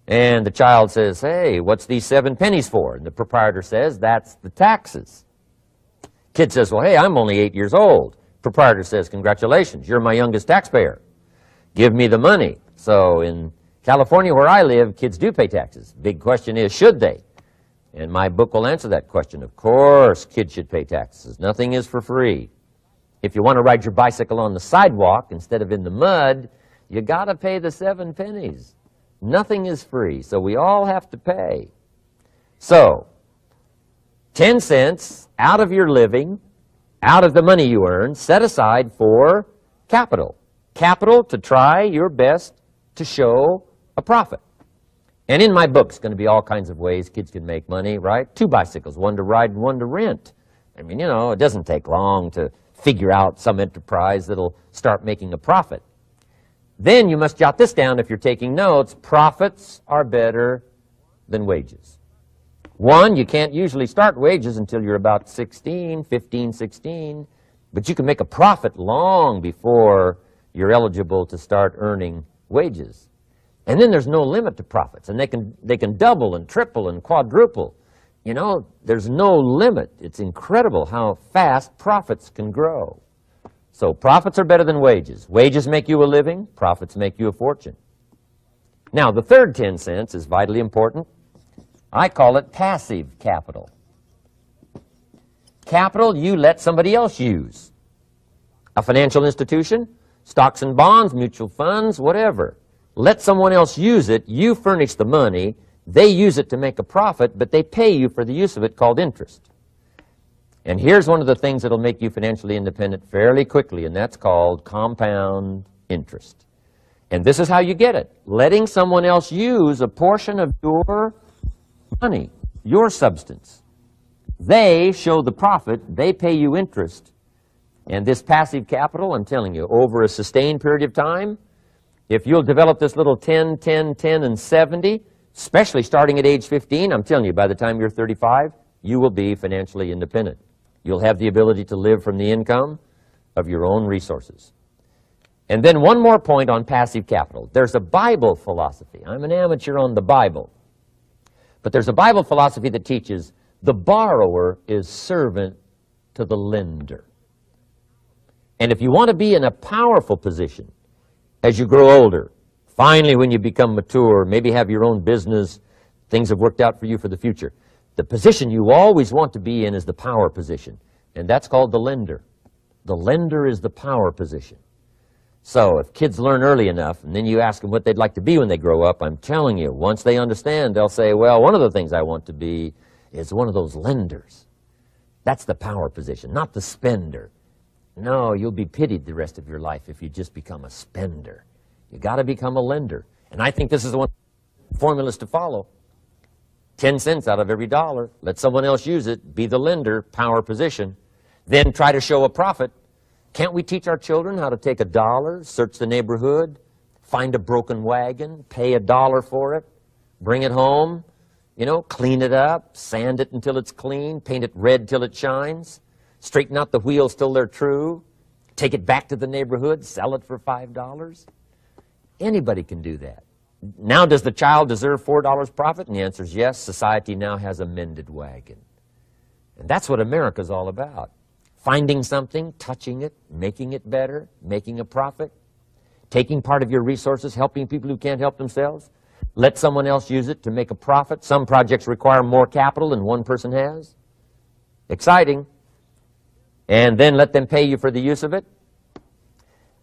And the child says, hey, what's these 7 pennies for? And the proprietor says, that's the taxes. Kid says, well, hey, I'm only 8 years old. Proprietor says, congratulations, you're my youngest taxpayer. Give me the money. So in California, where I live, kids do pay taxes. Big question is, should they? And my book will answer that question. Of course, kids should pay taxes. Nothing is for free. If you want to ride your bicycle on the sidewalk instead of in the mud, you got to pay the 7 pennies. Nothing is free, so we all have to pay. So, 10 cents out of your living, out of the money you earn, set aside for capital. Capital to try your best to show a profit. And in my book, it's going to be all kinds of ways kids can make money, right? 2 bicycles, one to ride and one to rent. I mean, you know, it doesn't take long to figure out some enterprise that'll start making a profit. Then you must jot this down if you're taking notes. Profits are better than wages. 1, you can't usually start wages until you're about 16, 15, 16, but you can make a profit long before you're eligible to start earning wages. And then there's no limit to profits, and they can double and triple and quadruple. You know, there's no limit. It's incredible how fast profits can grow. So profits are better than wages. Wages make you a living, profits make you a fortune. Now, the third 10 cents is vitally important. I call it passive capital. Capital you let somebody else use. A financial institution, stocks and bonds, mutual funds, whatever. Let someone else use it. You furnish the money. They use it to make a profit, but they pay you for the use of it, called interest. And here's one of the things that'll make you financially independent fairly quickly, and that's called compound interest. And this is how you get it. Letting someone else use a portion of your money, your substance. They show the profit, they pay you interest. And this passive capital, I'm telling you, over a sustained period of time, if you'll develop this little 10, 10, 10, and 70, especially starting at age 15, I'm telling you, by the time you're 35, you will be financially independent. You'll have the ability to live from the income of your own resources. And then one more point on passive capital. There's a Bible philosophy. I'm an amateur on the Bible. But there's a Bible philosophy that teaches the borrower is servant to the lender. And if you want to be in a powerful position as you grow older, finally when you become mature, maybe have your own business, things have worked out for you for the future, the position you always want to be in is the power position, and that's called the lender. The lender is the power position. So if kids learn early enough, and then you ask them what they'd like to be when they grow up, I'm telling you, once they understand, they'll say, well, one of the things I want to be is one of those lenders. That's the power position, not the spender. No, you'll be pitied the rest of your life if you just become a spender. You got to become a lender. And I think this is one of the formulas to follow. 10 cents out of every dollar. Let someone else use it. Be the lender, power position. Then try to show a profit. Can't we teach our children how to take $1, search the neighborhood, find a broken wagon, pay $1 for it, bring it home, you know, clean it up, sand it until it's clean, paint it red till it shines, straighten out the wheels till they're true, take it back to the neighborhood, sell it for $5? Anybody can do that. Now, does the child deserve $4 profit? And the answer is yes. Society now has a mended wagon. And that's what America's all about. Finding something, touching it, making it better, making a profit, taking part of your resources, helping people who can't help themselves. Let someone else use it to make a profit. Some projects require more capital than one person has. Exciting. And then let them pay you for the use of it.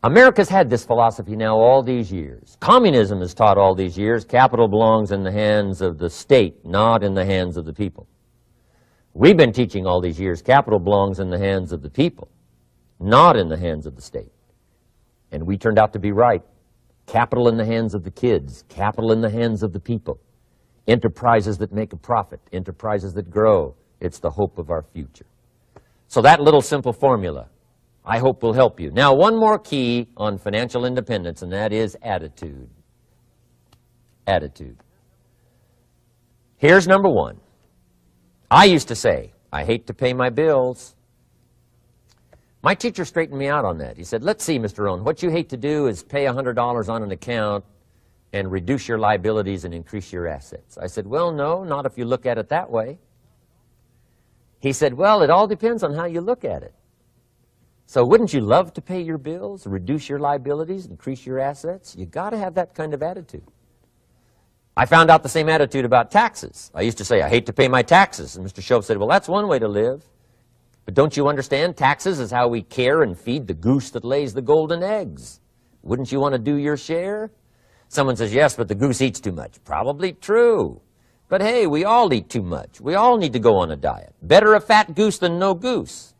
America's had this philosophy now all these years. Communism is taught all these years. Capital belongs in the hands of the state, not in the hands of the people. We've been teaching all these years capital belongs in the hands of the people, not in the hands of the state. And we turned out to be right. Capital in the hands of the kids, capital in the hands of the people. Enterprises that make a profit, enterprises that grow. It's the hope of our future. So that little simple formula, I hope, will help you. Now, one more key on financial independence, and that is attitude. Attitude. Here's number one. I used to say, I hate to pay my bills. My teacher straightened me out on that. He said, let's see, Mr. Rohn, what you hate to do is pay $100 on an account and reduce your liabilities and increase your assets. I said, well, no, not if you look at it that way. He said, well, it all depends on how you look at it. So wouldn't you love to pay your bills, reduce your liabilities, increase your assets? You got to have that kind of attitude. I found out the same attitude about taxes. I used to say, I hate to pay my taxes. And Mr. Shove said, well, that's one way to live. But don't you understand? Taxes is how we care and feed the goose that lays the golden eggs. Wouldn't you want to do your share? Someone says, yes, but the goose eats too much. Probably true. But hey, we all eat too much. We all need to go on a diet. Better a fat goose than no goose.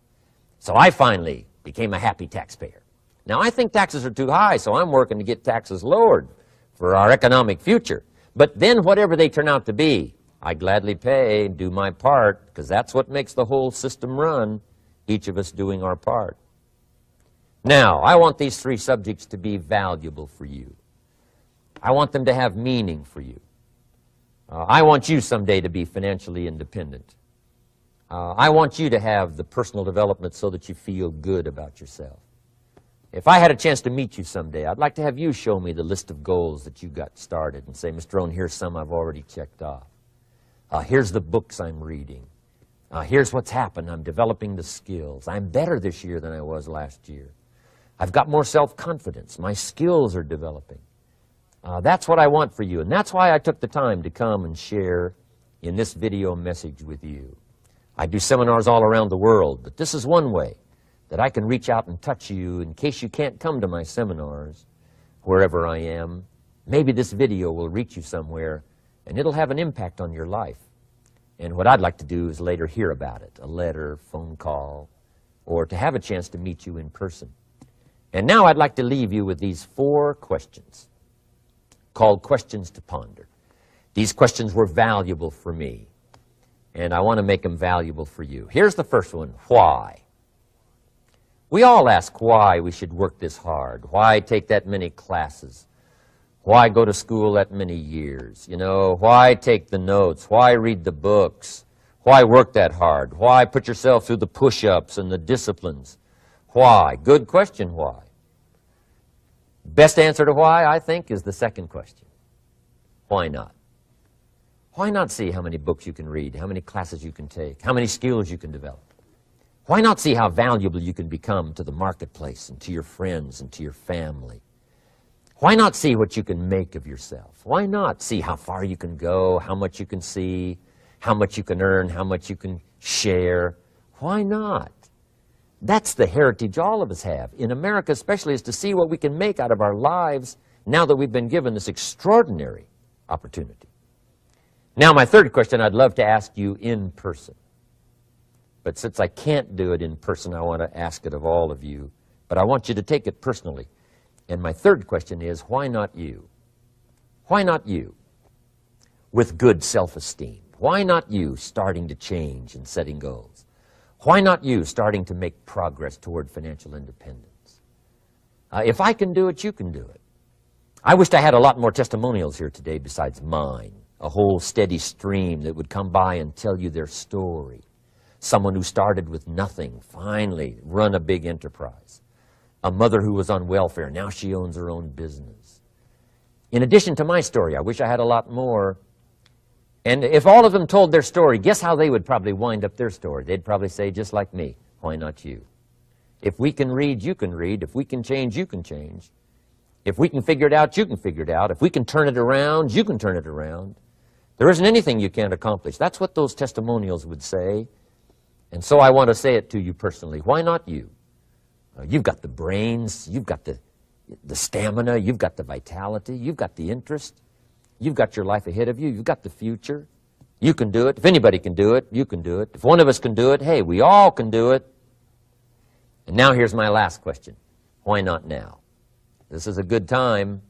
So I finally became a happy taxpayer. Now, I think taxes are too high, so I'm working to get taxes lowered for our economic future. But then whatever they turn out to be, I gladly pay and do my part, because that's what makes the whole system run, each of us doing our part. Now, I want these three subjects to be valuable for you. I want them to have meaning for you. I want you someday to be financially independent. I want you to have the personal development so that you feel good about yourself. If I had a chance to meet you someday, I'd like to have you show me the list of goals that you got started and say, Mr. Rohn, here's some I've already checked off. Here's the books I'm reading. Here's what's happened. I'm developing the skills. I'm better this year than I was last year. I've got more self-confidence. My skills are developing. That's what I want for you, and that's why I took the time to come and share in this video message with you. I do seminars all around the world, but this is one way that I can reach out and touch you in case you can't come to my seminars, wherever I am. Maybe this video will reach you somewhere, and it'll have an impact on your life. And what I'd like to do is later hear about it, a letter, phone call, or to have a chance to meet you in person. And now I'd like to leave you with these 4 questions called questions to ponder. These questions were valuable for me, and I want to make them valuable for you. Here's the first one, why? We all ask why we should work this hard, why take that many classes, why go to school that many years, you know, why take the notes, why read the books, why work that hard, why put yourself through the push-ups and the disciplines, why? Good question, why? Best answer to why, I think, is the second question. Why not? Why not see how many books you can read, how many classes you can take, how many skills you can develop? Why not see how valuable you can become to the marketplace and to your friends and to your family? Why not see what you can make of yourself? Why not see how far you can go, how much you can see, how much you can earn, how much you can share? Why not? That's the heritage all of us have, in America especially, is to see what we can make out of our lives now that we've been given this extraordinary opportunity. Now, my third question I'd love to ask you in person. But since I can't do it in person, I want to ask it of all of you. But I want you to take it personally. And my third question is, why not you? Why not you? With good self-esteem. Why not you starting to change and setting goals? Why not you starting to make progress toward financial independence? If I can do it, you can do it. I wished I had a lot more testimonials here today besides mine. A whole steady stream that would come by and tell you their story. Someone who started with nothing, finally run a big enterprise. A mother who was on welfare, now she owns her own business. in addition to my story. I wish I had a lot more. And if all of them told their story, guess how they would probably wind up their story? They'd probably say, just like me, why not you? If we can read, you can read. If we can change, you can change. If we can figure it out, you can figure it out. If we can turn it around, you can turn it around. There isn't anything you can't accomplish. That's what those testimonials would say. And so I want to say it to you personally. Why not you? You've got the brains. You've got the stamina. You've got the vitality. You've got the interest. You've got your life ahead of you. You've got the future. You can do it. If anybody can do it, you can do it. If one of us can do it, hey, we all can do it. And now here's my last question. Why not now? This is a good time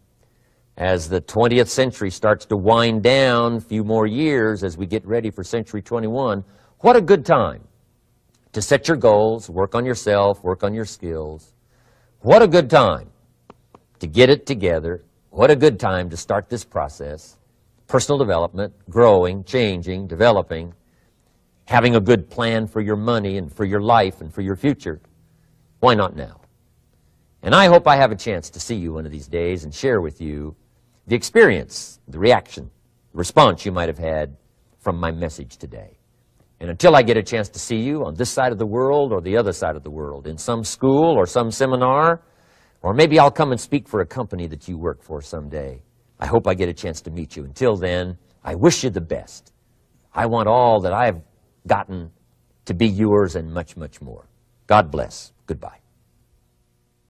as the 20th century starts to wind down, a few more years as we get ready for century 21. What a good time to set your goals, work on yourself, work on your skills. What a good time to get it together. What a good time to start this process. Personal development, growing, changing, developing, having a good plan for your money and for your life and for your future. Why not now? And I hope I have a chance to see you one of these days and share with you the experience, the reaction, the response you might have had from my message today. And until I get a chance to see you on this side of the world or the other side of the world, in some school or some seminar, or maybe I'll come and speak for a company that you work for someday. I hope I get a chance to meet you. Until then, I wish you the best. I want all that I've gotten to be yours and much, much more. God bless. Goodbye.